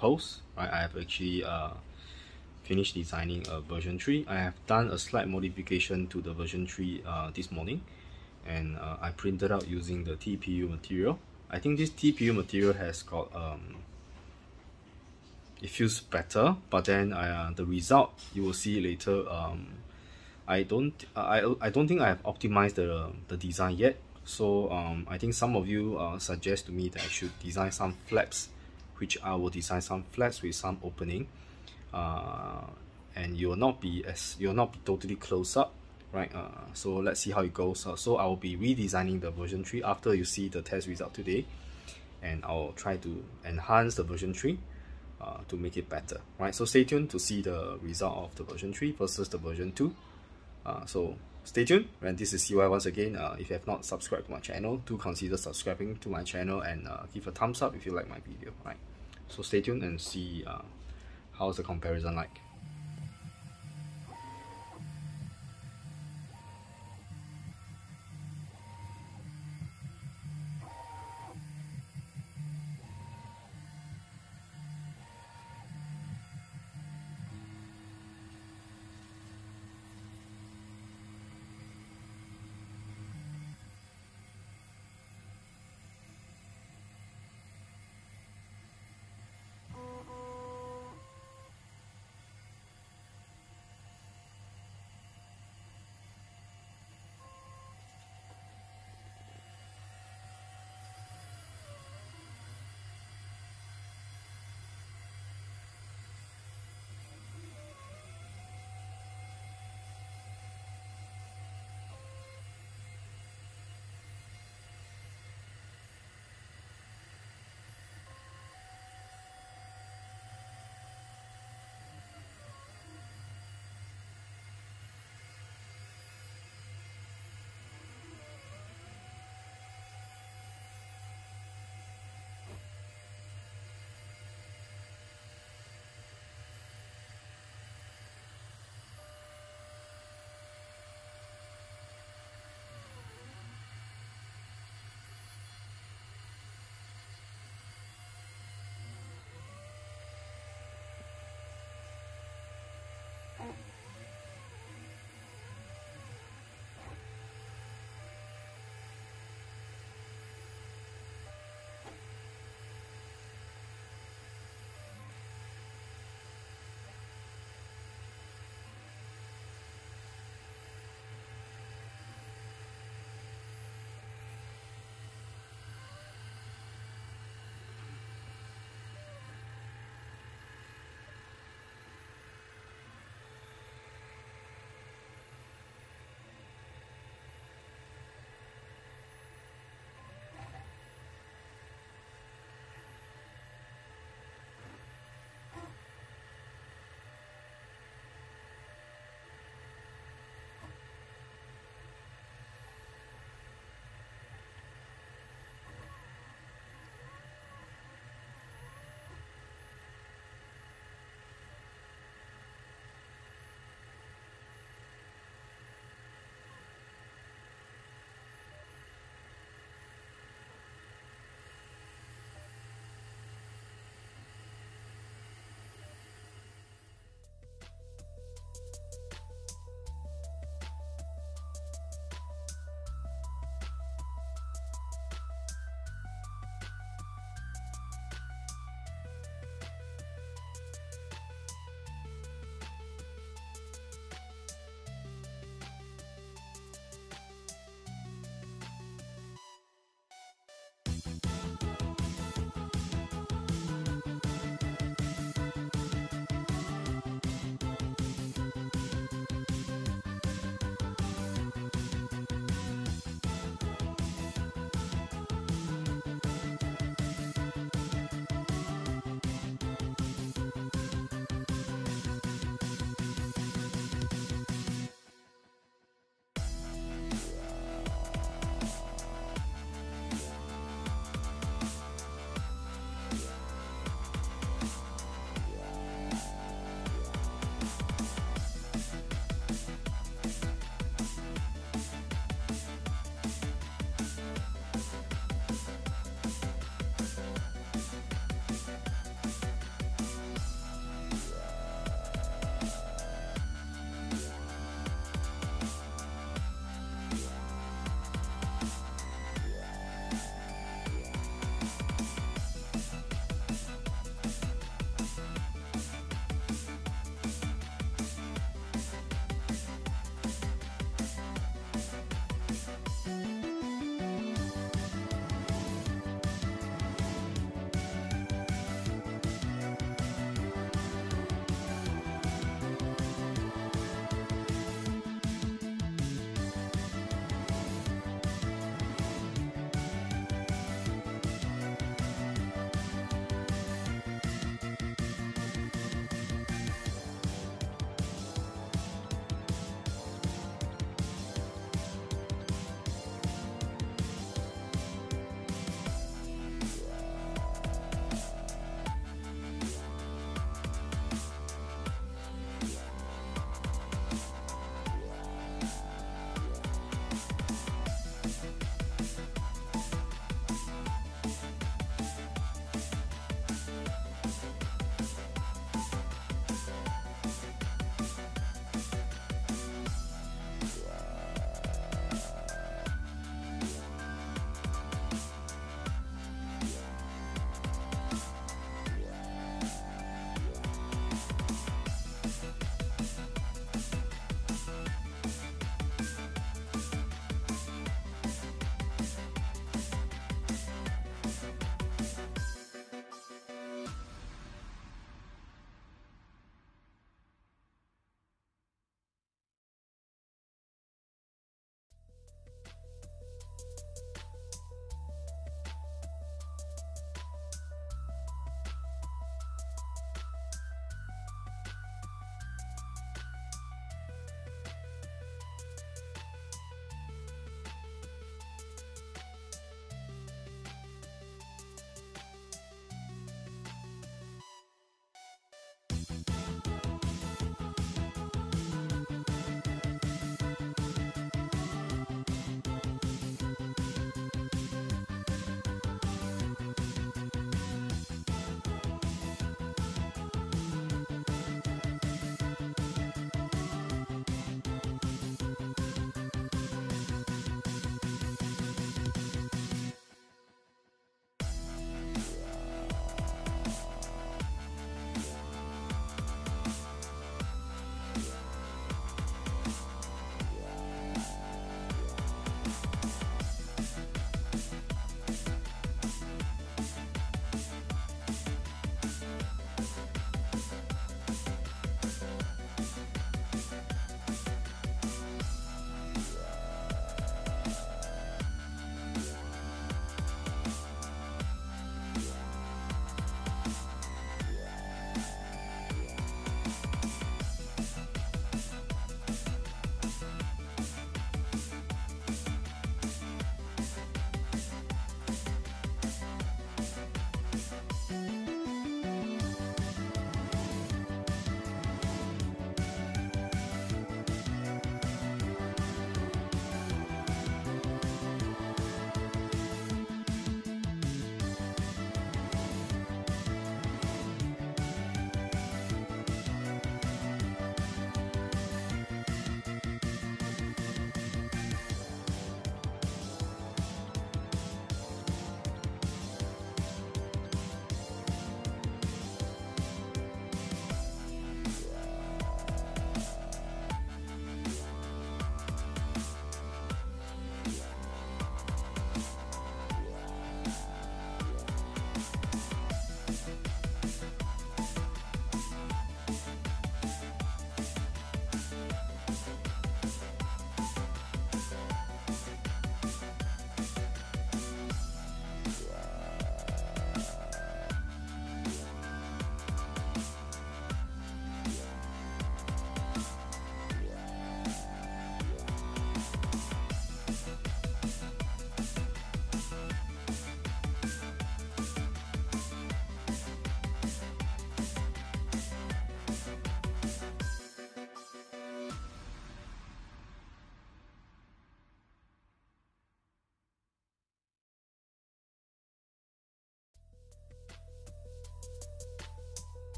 post, right, I have actually finished designing a version 3. I have done a slight modification to the version 3 this morning, and I printed out using the TPU material. I think this TPU material has got it feels better, but then the result you will see later. I don't think I have optimized the design yet. So I think some of you suggest to me that I should design some flaps, which I will design some flaps with some opening, and you will not be totally close up, right? So let's see how it goes. So I will be redesigning the version 3 after you see the test result today, and I'll try to enhance the version 3 to make it better, right? So stay tuned to see the result of the version 3 versus the version 2. So stay tuned. And this is CY once again. If you have not subscribed to my channel, do consider subscribing to my channel and give a thumbs up if you like my video, right? So stay tuned and see how's the comparison like.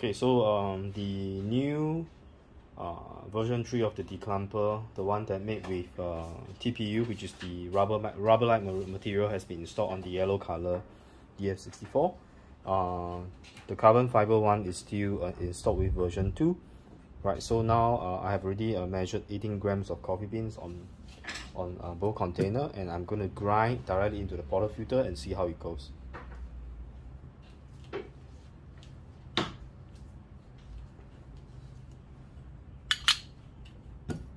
Okay, so the new version 3 of the Declumper, the one that made with TPU, which is the rubber-like material, has been installed on the yellow color DF64. The carbon fiber one is still installed with version 2. Right, so now I have already measured 18 grams of coffee beans on both container, and I'm going to grind directly into the portafilter and see how it goes.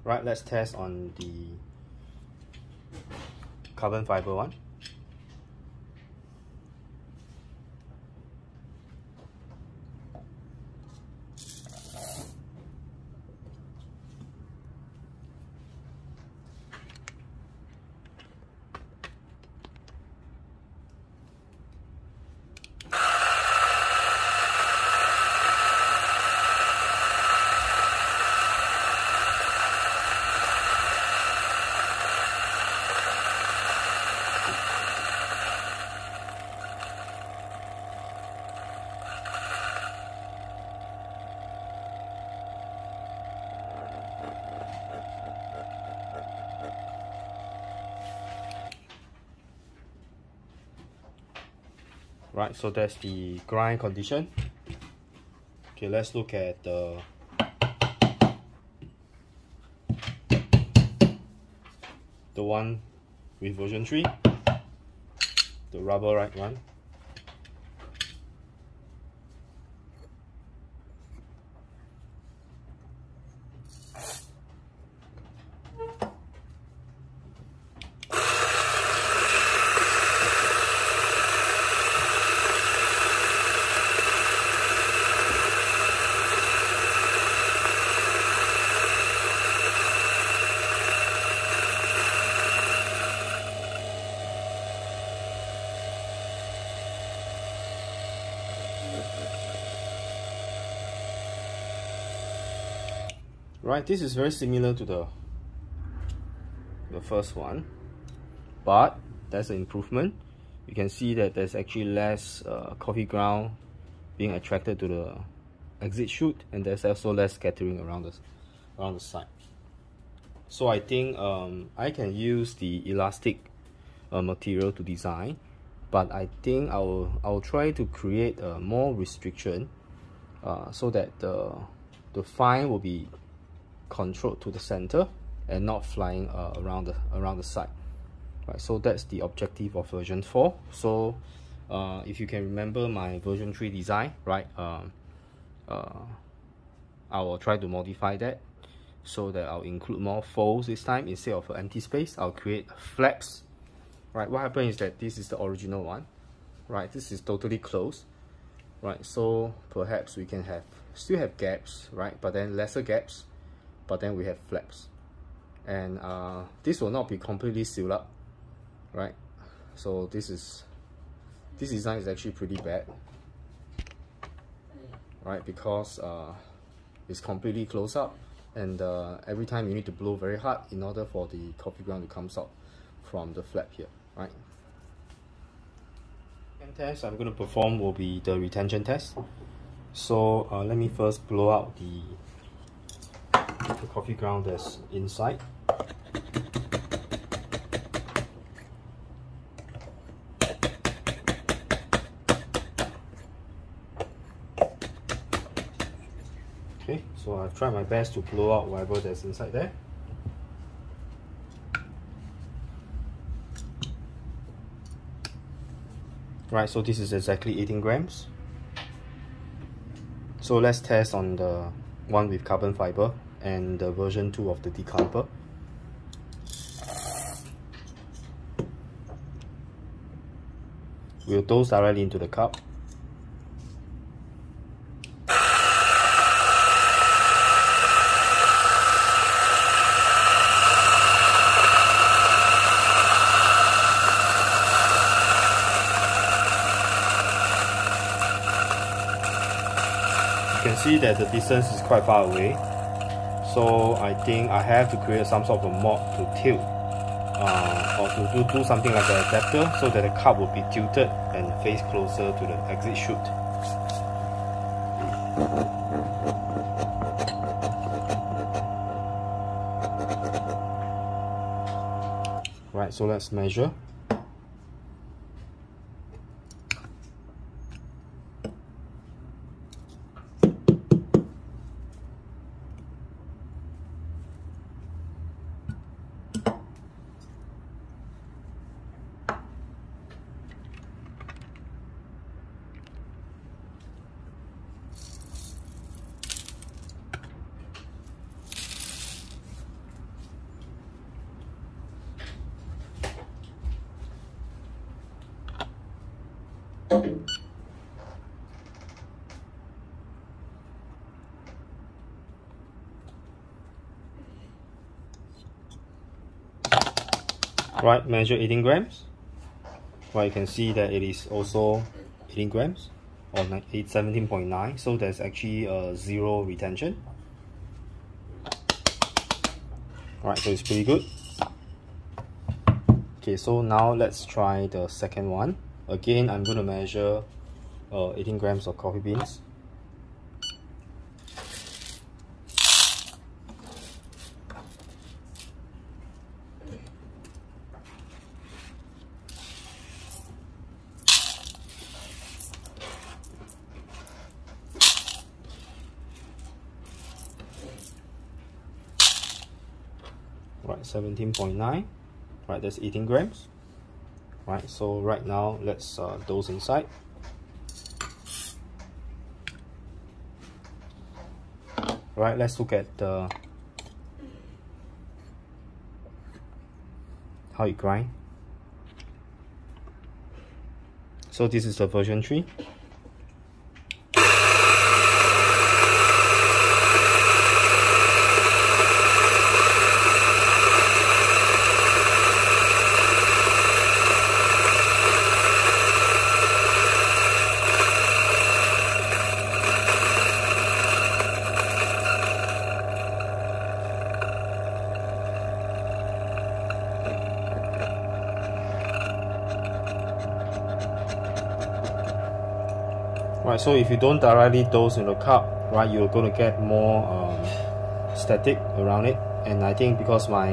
Right, let's test on the carbon fiber one. Right, so that's the grind condition. Okay, let's look at the one with version 3, the rubber right one. Right, this is very similar to the first one, but there's an improvement. You can see that there's actually less coffee ground being attracted to the exit chute, and there's also less scattering around the side. So I think I can use the elastic material to design, but I think I'll try to create more restriction so that the fine will be controlled to the center and not flying around the side. Right, so that's the objective of version 4. So if you can remember my version 3 design, right, I will try to modify that so that I'll include more folds this time. Instead of empty space, I'll create flaps. Right, what happens is that this is the original one. Right, this is totally closed. Right, so perhaps we can still have gaps, right, but then lesser gaps, but then we have flaps, and this will not be completely sealed up, right? So this design is actually pretty bad, right, because it's completely closed up, and every time you need to blow very hard in order for the coffee ground to come out from the flap here, right? Second test I'm going to perform will be the retention test. So let me first blow out the coffee ground that's inside. Okay, so I've tried my best to blow out whatever that's inside there. Right, so this is exactly 18 grams. So let's test on the one with carbon fiber and the version 2 of the Declumper. We'll dose directly into the cup. You can see that the distance is quite far away, so I think I have to create some sort of a mod to tilt or to do something like an adapter so that the cup will be tilted and face closer to the exit chute. Right, so let's measure. Right, measure 18 grams. Right, you can see that it is also 18 grams or 17.9, so there's actually zero retention. Right, so it's pretty good. Okay, so now let's try the second one. Again, I'm going to measure 18 grams of coffee beans. Right, 17.9. Right, that's 18 grams. Right, so right now let's dose inside. Right, let's look at how it grinds. So this is the version 3. Right, so if you don't directly dose in the cup, right, you're going to get more static around it. And I think because my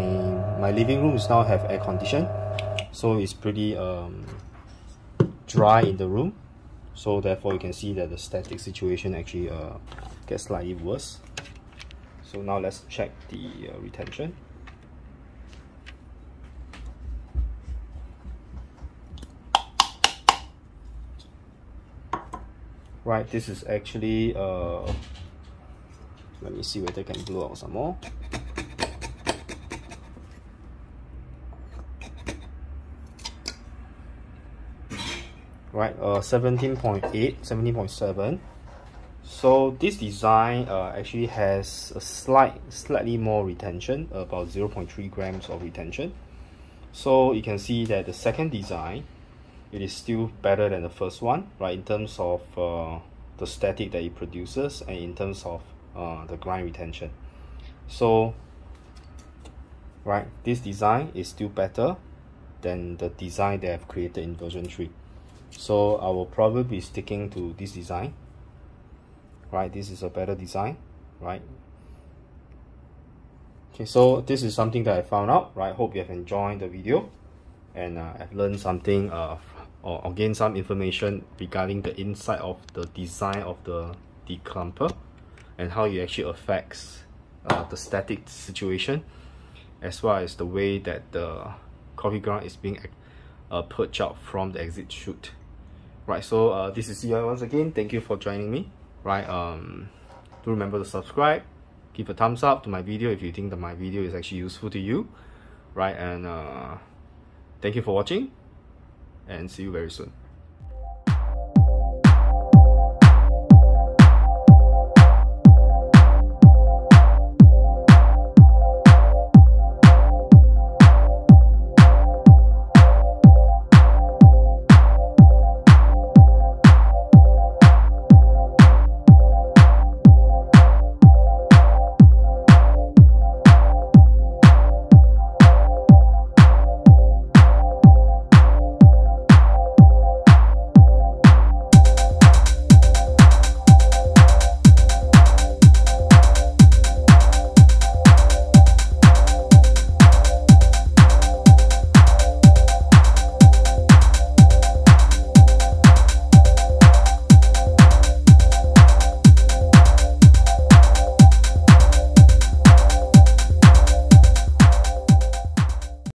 living room is now have air condition, so it's pretty dry in the room. So therefore you can see that the static situation actually gets slightly worse. So now let's check the retention. Right, this is actually let me see whether I can blow out some more. Right, 17.8, 17.7. So this design actually has a slightly more retention, about 0.3 grams of retention. So you can see that the second design, it is still better than the first one, right, in terms of the static that it produces and in terms of the grind retention. So right, this design is still better than the design they have created in version 3. So I will probably be sticking to this design. Right, this is a better design, right? Okay, so this is something that I found out, right? Hope you have enjoyed the video and I've learned something or gained some information regarding the inside of the design of the Declumper and how it actually affects the static situation, as well as the way that the coffee ground is being purged out from the exit chute. Right, so this is G-IOTA once again. Thank you for joining me. Right, do remember to subscribe, give a thumbs up to my video if you think that my video is actually useful to you. Right, and thank you for watching and see you very soon.